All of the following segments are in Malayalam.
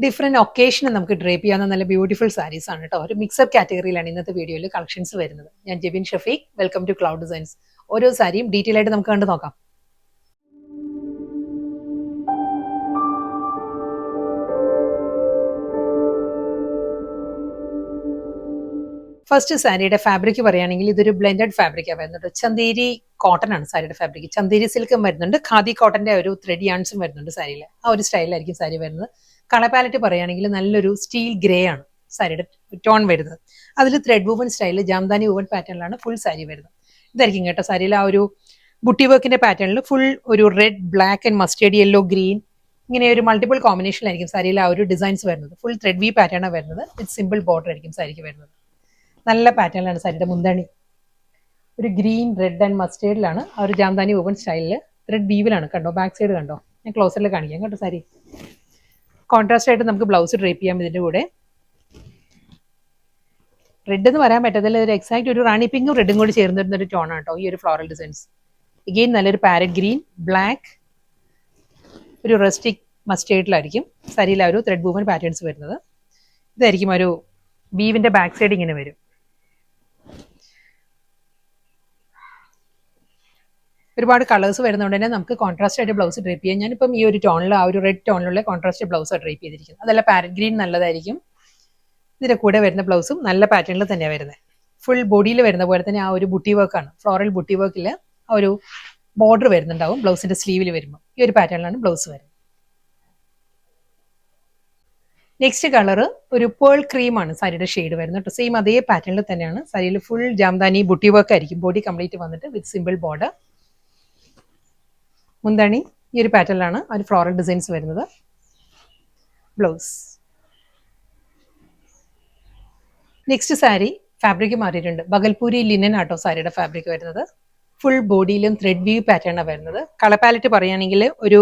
ഡിഫറെന്റ് ഒക്കേഷന് നമുക്ക് ഡ്രേപ്പ് ചെയ്യാവുന്ന നല്ല ബ്യൂട്ടിഫുൾ സാരീസ് ആണ് കേട്ടോ. ഒരു മിക്സപ്പ് കാറ്റഗറിയിലാണ് ഇന്നത്തെ വീഡിയോയിൽ കളക്ഷൻസ് വരുന്നത്. ഞാൻ Jebin Shafeeq, welcome to cloud designs. ഓരോ സാരിയും ഡീറ്റെയിൽ ആയിട്ട് നമുക്ക് കണ്ടു നോക്കാം. ഫസ്റ്റ് സാരിയുടെ ഫാബ്രിക് പറയുകയാണെങ്കിൽ ഇതൊരു ബ്ലെൻഡഡ് ഫാബ്രിക്കാണ് വരുന്നത്. ചന്തേരി കോട്ടൺ ആണ് സാരിയുടെ ഫാബ്രിക്. ചന്തേരി സിൽക്കും വരുന്നുണ്ട്, ഖാദി കോട്ടന്റെ ഒരു ത്രെഡ് യാൺസും വരുന്നുണ്ട് സാരിയിൽ. ആ ഒരു സ്റ്റൈലായിരിക്കും സാരി വരുന്നത്. കളർ പാലറ്റ് പറയുകയാണെങ്കിൽ നല്ലൊരു സ്റ്റീൽ ഗ്രേ ആണ് സാരിയുടെ ടോൺ വരുന്നത്. അതിൽ ത്രെഡ് വൂവൻ സ്റ്റൈലിൽ ജാംദാനി വൂവൻ പാറ്റേണിലാണ് ഫുൾ സാരി വരുന്നത്. ഇതായിരിക്കും കേട്ടോ സാരിയിൽ ആ ഒരു ബുട്ടി വർക്കിന്റെ പാറ്റേണിൽ ഫുൾ ഒരു red, black and mustard, yellow, green ഇങ്ങനെ ഒരു മൾട്ടിപ്പിൾ കോമ്പിനേഷനിലായിരിക്കും സാരിയിൽ ആ ഒരു ഡിസൈൻസ് വരുന്നത്. ഫുൾ ത്രെഡ് വി പാറ്റേണാണ് വരുന്നത്. വിത്ത് സിമ്പിൾ ബോർഡർ ആയിരിക്കും സാരിക്ക് വരുന്നത്. നല്ല പാറ്റേണിലാണ് സാരിയുടെ മുന്താണി. ഒരു ഗ്രീൻ, റെഡ് ആൻഡ് മസ്റ്റേർഡിലാണ് ആ ഒരു ജാംദാനി വൂവൻ സ്റ്റൈലിൽ ത്രെഡ് വീവിലാണ്. കണ്ടോ, ബാക്ക് സൈഡ് കണ്ടോ, ഞാൻ ക്ലോസറിൽ കാണിക്കാം കേട്ടോ. സാരി കോൺട്രാസ്റ്റ് ആയിട്ട് നമുക്ക് ബ്ലൗസ് ഡ്രേപ്പ് ചെയ്യാം ഇതിന്റെ കൂടെ. റെഡ് എന്ന് പറയാൻ പറ്റത്തില്ല, ഒരു എക്സാക്ട് ഒരു റാണി പിങ്കും റെഡും കൂടി ചേർന്ന് വരുന്ന ഒരു ടോൺ ആട്ടോ ഈ ഒരു ഫ്ലോറൽ ഡിസൈൻസ്. എഗെയിൻ നല്ലൊരു പാരറ്റ് ഗ്രീൻ, ബ്ലാക്ക്, ഒരു റസ്റ്റിക് മസ്റ്റേർഡിലായിരിക്കും സാരിയിൽ ആ ഒരു ത്രെഡ് വൂവൻ പാറ്റേൺസ് വരുന്നത്. ഇതായിരിക്കും ഒരു വീവിന്റെ ബാക്ക് സൈഡ് ഇങ്ങനെ വരും. ഒരുപാട് കളേഴ്സ് വരുന്നതുകൊണ്ട് തന്നെ നമുക്ക് കോൺട്രാസ്റ്റ് ആയിട്ട് ബ്ലൗസ് ഡ്രേപ്പ് ചെയ്യാം. ഞാനിപ്പം ഈ ഒരു ടോണിൽ, ആ ഒരു റെഡ് ടോണിലുള്ള കോൺട്രാസ്റ്റ് ബ്ലൗസ് ഡ്രേപ്പ് ചെയ്തിരിക്കുന്നത്. അതല്ല പാരറ്റ് ഗ്രീൻ നല്ലതായിരിക്കും. ഇതിന്റെ കൂടെ വരുന്ന ബ്ലൗസും നല്ല പാറ്റേണിൽ തന്നെയാണ് വരുന്നത്. ഫുൾ ബോഡിയിൽ വരുന്ന പോലെ തന്നെ ആ ഒരു ബുട്ടി വർക്കാണ്, ഫ്ലോറൽ ബുട്ടി വർക്കിൽ ആ ഒരു ബോർഡർ വരുന്നുണ്ടാവും ബ്ലൗസിന്റെ സ്ലീവിൽ വരുമ്പോൾ. ഈ ഒരു പാറ്റേണിലാണ് ബ്ലൗസ് വരുന്നത്. നെക്സ്റ്റ് കളർ ഒരു പേൾ ക്രീം ആണ് സാരിയുടെ ഷെയ്ഡ് വരുന്നത് കേട്ടോ. സെയിം അതേ പാറ്റേണിൽ തന്നെയാണ് സാരിയിൽ ഫുൾ ജാംദാനി ബുട്ടി വർക്ക് ആയിരിക്കും ബോഡി കംപ്ലീറ്റ് വന്നിട്ട് വിത്ത് സിമ്പിൾ ബോർഡർ. മുന്താണി ഈ ഒരു പാറ്റേണിലാണ് ആ ഒരു ഫ്ലോറൽ ഡിസൈൻസ് വരുന്നത്. ബ്ലൗസ്. നെക്സ്റ്റ് സാരി ഫാബ്രിക് മാറിയിട്ടുണ്ട്. ബഗൽപൂരി ലിനൻ ആട്ടോ സാരിയുടെ ഫാബ്രിക് വരുന്നത്. ഫുൾ ബോഡിയിലും ത്രെഡ് വീവ് പാറ്റേണാണ് വരുന്നത്. കളർ പാലറ്റ് പറയുകയാണെങ്കിൽ ഒരു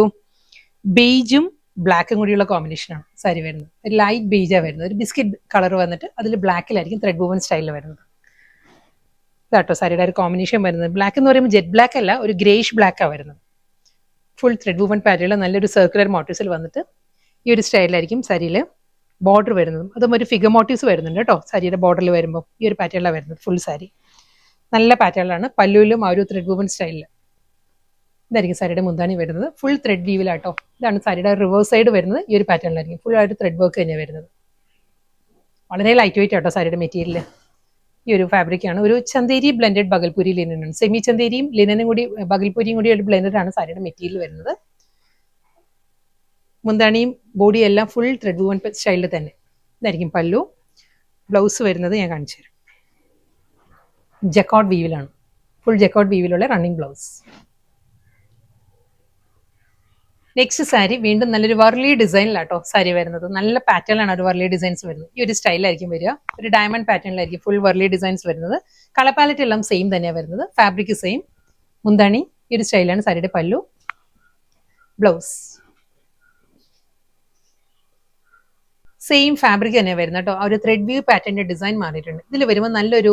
ബേജും ബ്ലാക്കും കൂടിയുള്ള കോമ്പിനേഷനാണ് സാരി വരുന്നത്. ഒരു ലൈറ്റ് ബേജാണ് വരുന്നത്. ഒരു ബിസ്ക്കറ്റ് കളർ വന്നിട്ട് അതിൽ ബ്ലാക്കിലായിരിക്കും ത്രെഡ് വൂവൻ സ്റ്റൈലിൽ വരുന്നത്. ഇതാട്ടോ സാരിയുടെ ഒരു കോമ്പിനേഷൻ വരുന്നത്. ബ്ലാക്ക് എന്ന് പറയുമ്പോൾ ജെറ്റ് ബ്ലാക്ക് അല്ല, ഒരു ഗ്രേഷ് ബ്ലാക്കാണ് വരുന്നത്. ഫുൾ ത്രെഡ് വൂവൻ പാറ്റേണിൽ നല്ലൊരു സർക്കുലർ മോട്ടീവ്സിൽ വന്നിട്ട് ഈ ഒരു സ്റ്റൈലിലായിരിക്കും സാരിയിൽ ബോർഡർ വരുന്നതും. അതും ഒരു ഫിഗർ മോട്ടീവ്സ് വരുന്നുണ്ട് കേട്ടോ സാരിയുടെ ബോർഡറിൽ വരുമ്പോൾ. ഈ ഒരു പാറ്റേണിലാണ് വരുന്നത് ഫുൾ സാരി. നല്ല പാറ്റേണിലാണ്. പല്ലുവിലും ആ ഒരു ത്രെഡ് വൂവൻ സ്റ്റൈലിൽ. ഇതായിരിക്കും സാരിയുടെ മുന്താണി വരുന്നത്. ഫുൾ ത്രെഡ് വീവിലാട്ടോ. ഇതാണ് സാരിയുടെ റിവേഴ്സ് സൈഡ് വരുന്നത്. ഈ ഒരു പാറ്റേണിലായിരിക്കും ഫുൾ ആയിട്ട് ത്രെഡ് വർക്ക് തന്നെയാണ് വരുന്നത്. വളരെ ലൈറ്റ് വെയിറ്റ് ആട്ടോ സാരിയുടെ മെറ്റീരിയൽ. ഈ ഒരു ഫാബ്രിക്കാണ് ഒരു ചന്തേരി ബ്ലെൻഡഡ് ബഗൽപൂരി ലിനനാണ്. സെമി ചന്തേരിയും ലിനനും കൂടി ബഗൽപൂരിയും കൂടി ഒരു ബ്ലെൻഡഡ് ആണ് സാരിയുടെ മെറ്റീരിയൽ വരുന്നത്. മുന്താണിയും ബോഡിയും എല്ലാം ഫുൾ ത്രെഡ് വൂവൻ സ്റ്റൈലിൽ തന്നെ. ഇതായിരിക്കും പല്ലു. ബ്ലൗസ് വരുന്നത് ഞാൻ കാണിച്ചു തരാം. ജക്കോട്ട് വീവിലാണ്. ഫുൾ ജക്കോട്ട് വീവിലുള്ള റണ്ണിങ് ബ്ലൗസ്. നെക്സ്റ്റ് സാരി വീണ്ടും നല്ലൊരു വർലി ഡിസൈനിലാട്ടോ സാരി വരുന്നത്. നല്ല പാറ്റേണിലാണ് ഒരു വർലി ഡിസൈൻസ് വരുന്നത്. ഈ ഒരു സ്റ്റൈലായിരിക്കും വരിക. ഒരു ഡയമണ്ട് പാറ്റേണിലായിരിക്കും ഫുൾ വർലി ഡിസൈൻസ് വരുന്നത്. കളർ പാലറ്റ് എല്ലാം സെയിം തന്നെയാണ് വരുന്നത്. Fabric same. മുന്താണി ഈ ഒരു സ്റ്റൈലാണ് സാരിയുടെ പല്ലു. ബ്ലൗസ് സെയിം ഫാബ്രിക് തന്നെയാണ് വരുന്നത് കേട്ടോ. ആ ഒരു ത്രെഡ് വ്യൂ പാറ്റേണിന്റെ ഡിസൈൻ മാറിയിട്ടുണ്ട്. ഇതിൽ വരുമ്പോൾ നല്ലൊരു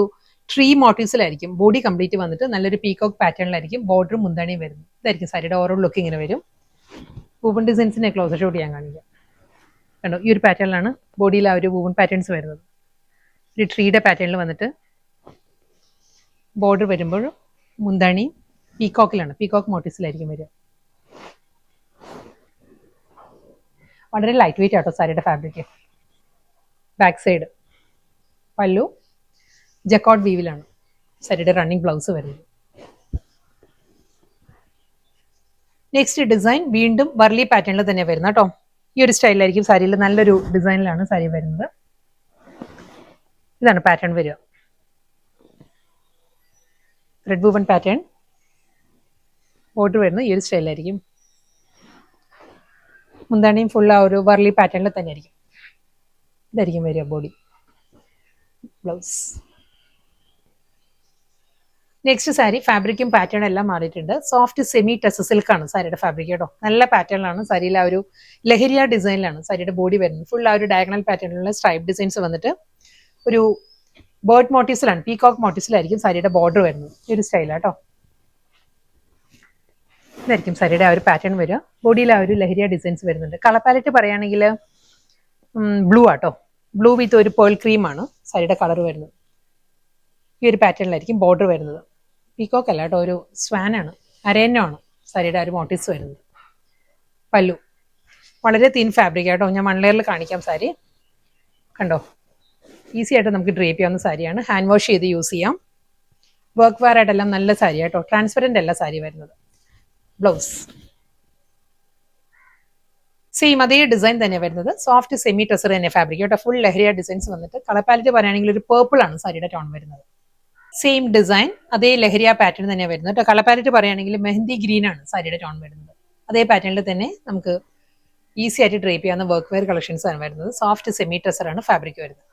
ട്രീ മോട്ടീവ്സിലായിരിക്കും ബോഡി കംപ്ലീറ്റ് വന്നിട്ട് നല്ലൊരു പീകോക്ക് പാറ്റേണിലായിരിക്കും ബോർഡറും മുന്താണിയും വരുന്നത്. ഇതായിരിക്കും സാരിയുടെ ഓരോ ലുക്ക് ഇങ്ങനെ വരും. വൂവൻ ഡിസൈൻസിനെ ക്ലോസർ ഷോട്ട് ചെയ്യാൻ കാണിക്കാം. കണ്ടോ, ഈ ഒരു പാറ്റേണിലാണ് ബോഡിയിൽ ആ ഒരു വൂവൻ പാറ്റേൺസ് വരുന്നത്. ഒരു ട്രീയുടെ പാറ്റേണിൽ വന്നിട്ട് ബോർഡർ വരുമ്പോൾ മുന്താണി പീകോക്കിലാണ്, പീകോക്ക് മോട്ടീവ്സിലായിരിക്കും വരിക. വളരെ ലൈറ്റ് വെയിറ്റ് ആട്ടോ സാരിയുടെ ഫാബ്രിക്. ബാക്ക് സൈഡ് പല്ലു ജക്കോട്ട് വീവിലാണ് സാരിയുടെ റണ്ണിങ് ബ്ലൗസ് വരുന്നത്. നെക്സ്റ്റ് ഡിസൈൻ വീണ്ടും വർലി പാറ്റേണിൽ തന്നെ വരുന്നത് കേട്ടോ. ഈ ഒരു സ്റ്റൈലായിരിക്കും സാരിയിൽ നല്ലൊരു ഡിസൈനിലാണ് സാരി വരുന്നത്. ഇതാണ് പാറ്റേൺ വരിക. ത്രെഡ് വൂവൻ പാറ്റേൺ ബോർഡർ വരുന്നത് ഈ ഒരു സ്റ്റൈലായിരിക്കും. മുന്താണിയും ഫുൾ ആ ഒരു വർലി പാറ്റേണിൽ തന്നെ ആയിരിക്കും. ഇതായിരിക്കും വരിക ബോഡി. ബ്ലൗസ്. നെക്സ്റ്റ് സാരി ഫാബ്രിക്കും പാറ്റേൺ എല്ലാം മാറിയിട്ടുണ്ട്. സോഫ്റ്റ് സെമി ടെസ് സിൽക്കാണ് സാരിയുടെ ഫാബ്രിക് കേട്ടോ. നല്ല പാറ്റേണിലാണ് സാരിയിൽ ആ ഒരു ലഹരിയ ഡിസൈനിലാണ് സാരിയുടെ ബോഡി വരുന്നത്. ഫുൾ ആ ഒരു ഡയഗണൽ പാറ്റേണിലുള്ള സ്ട്രൈപ്പ് ഡിസൈൻസ് വന്നിട്ട് ഒരു ബേർഡ് മോട്ടീവ്സിലാണ്, പീകോക്ക് മോട്ടീവ്സിലായിരിക്കും സാരിയുടെ ബോർഡർ വരുന്നത്. ഈ ഒരു സ്റ്റൈലാട്ടോ. ഇതായിരിക്കും സാരിയുടെ ആ ഒരു പാറ്റേൺ വരിക. ബോഡിയിൽ ആ ഒരു ലഹരിയ ഡിസൈൻസ് വരുന്നുണ്ട്. കളർ പാലറ്റ് പറയുകയാണെങ്കിൽ ബ്ലൂ ആട്ടോ, ബ്ലൂ വിത്ത് ഒരു പേൾ ക്രീമാണ് സാരിയുടെ കളർ വരുന്നത്. ഈ ഒരു പാറ്റേണിലായിരിക്കും ബോർഡർ വരുന്നത്. പീക്കോക്ക് അല്ല കേട്ടോ, ഒരു സ്വാനാണ്, അരയന്നമാണ് സാരിയുടെ ആ ഒരു മോട്ടീവ്സ് വരുന്നത്. പല്ലു വളരെ തിൻ ഫാബ്രിക് ആട്ടോ, ഞാൻ 1 ലെയറിൽ കാണിക്കാം സാരി. കണ്ടോ, ഈസി ആയിട്ട് നമുക്ക് ഡ്രേപ്പ് ചെയ്യാവുന്ന സാരിയാണ്. ഹാൻഡ് വാഷ് ചെയ്ത് യൂസ് ചെയ്യാം. വർക്ക് വെയർ ആയിട്ടെല്ലാം നല്ല സാരി ആട്ടോ, ട്രാൻസ്പെറൻ്റ് അല്ല സാരി വരുന്നത്. ബ്ലൗസ് സെയിം അതേ ഡിസൈൻ തന്നെ വരുന്നത്. സോഫ്റ്റ് സെമി ടെസർ തന്നെ ഫാബ്രിക് കേട്ടോ, ഫുൾ ലഹരിയ ഡിസൈൻസ് വന്നിട്ട്. കളർ പാലറ്റ് പറയുകയാണെങ്കിൽ ഒരു പേർപ്പിൾ ആണ് സാരിയുടെ ടോൺ വരുന്നത്. സെയിം ഡിസൈൻ അതേ ലഹരിയ പാറ്റേൺ തന്നെ വരുന്നത് കേട്ടോ. കളർ പാലറ്റ് പറയുകയാണെങ്കിൽ മെഹന്തി ഗ്രീൻ ആണ് സാരിയുടെ ടോൺ വരുന്നത്. അതേ പാറ്റേണിൽ തന്നെ നമുക്ക് ഈസി ആയിട്ട് ഡ്രേപ്പ് ചെയ്യാവുന്ന വർക്ക് വെയർ കളക്ഷൻസ് ആണ് വരുന്നത്. സോഫ്റ്റ് സെമി ടെസർ ആണ് ഫാബ്രിക് വരുന്നത്.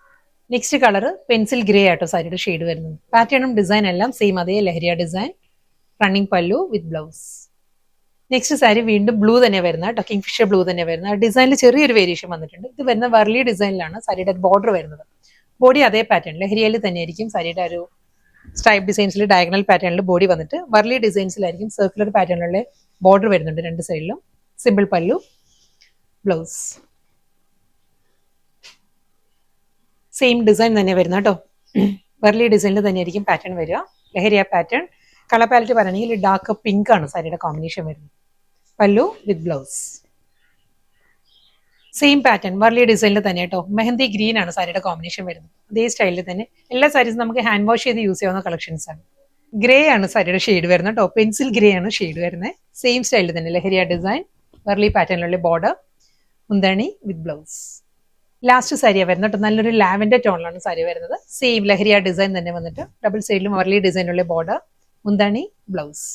നെക്സ്റ്റ് കളർ പെൻസിൽ ഗ്രേ ആട്ടോ സാരിയുടെ ഷെയ്ഡ് വരുന്നത്. പാറ്റേണും ഡിസൈൻ എല്ലാം സെയിം അതേ ലഹരിയ ഡിസൈൻ. റണ്ണിങ് പല്ലു വിത്ത് ബ്ലൗസ്. നെക്സ്റ്റ് സാരി വീണ്ടും ബ്ലൂ തന്നെ വരുന്ന കേട്ടോ, കിങ് ഫിഷർ ബ്ലൂ തന്നെ വരുന്ന. ഡിസൈനിൽ ചെറിയൊരു വേരിയേഷൻ വന്നിട്ടുണ്ട്. ഇത് വരുന്ന വർലി ഡിസൈനിലാണ് സാരിയുടെ ബോർഡർ വരുന്നത്. ബോഡി അതേ പാറ്റേൺ ലഹരിയയിൽ തന്നെ ആയിരിക്കും സാരിയുടെ ഒരു സ്ട്രൈപ്പ് ഡിസൈൻസിൽ ഡയഗണൽ പാറ്റേണിൽ ബോഡി വന്നിട്ട് വർലി ഡിസൈൻസിലായിരിക്കും സർക്കുലർ പാറ്റേണിലുള്ള ബോർഡർ വരുന്നുണ്ട് 2 സൈഡിലും. സിമ്പിൾ പല്ലു, ബ്ലൗസ്. സെയിം ഡിസൈൻ തന്നെ വരുന്ന കേട്ടോ, വർലി ഡിസൈനിൽ തന്നെ ആയിരിക്കും പാറ്റേൺ വരിക. ലഹരിയ പാറ്റേൺ. കളർ പാലറ്റ് പറയുകയാണെങ്കിൽ ഡാർക്ക് പിങ്ക് ആണ് സാരിയുടെ കോമ്പിനേഷൻ വരുന്നത്. പല്ലു with blouse. Same pattern Warli ഡിസൈനിൽ തന്നെ കേട്ടോ, മെഹന്തി ഗ്രീൻ ആണ് സാരിയുടെ കോമ്പിനേഷൻ വരുന്നത്. അതേ സ്റ്റൈലിൽ തന്നെ എല്ലാ സാരീസും നമുക്ക് ഹാൻഡ് വാഷ് ചെയ്ത് യൂസ് ചെയ്യാവുന്ന കളക്ഷൻസ് ആണ്. ഗ്രേ ആണ് സാരിയുടെ ഷെയ്ഡ് വരുന്നത് കേട്ടോ, പെൻസിൽ ഗ്രേ ആണ് ഷെയ്ഡ് വരുന്നത്. സെയിം സ്റ്റൈലിൽ തന്നെ ലഹരിയ ഡിസൈൻ, വർലി പാറ്റേണിലുള്ള ബോർഡർ, മുന്താണി വിത്ത് ബ്ലൗസ്. ലാസ്റ്റ് സാരിയാണ് വരുന്നത് കേട്ടോ, നല്ലൊരു ലാവൻഡർ ടോണിലാണ് സാരി വരുന്നത്. സെയിം ലഹരിയ ഡിസൈൻ തന്നെ വന്നിട്ട് ഡബിൾ സൈഡിലും വർലി ഡിസൈനുള്ള ബോർഡർ, മുന്താണി, ബ്ലൗസ്.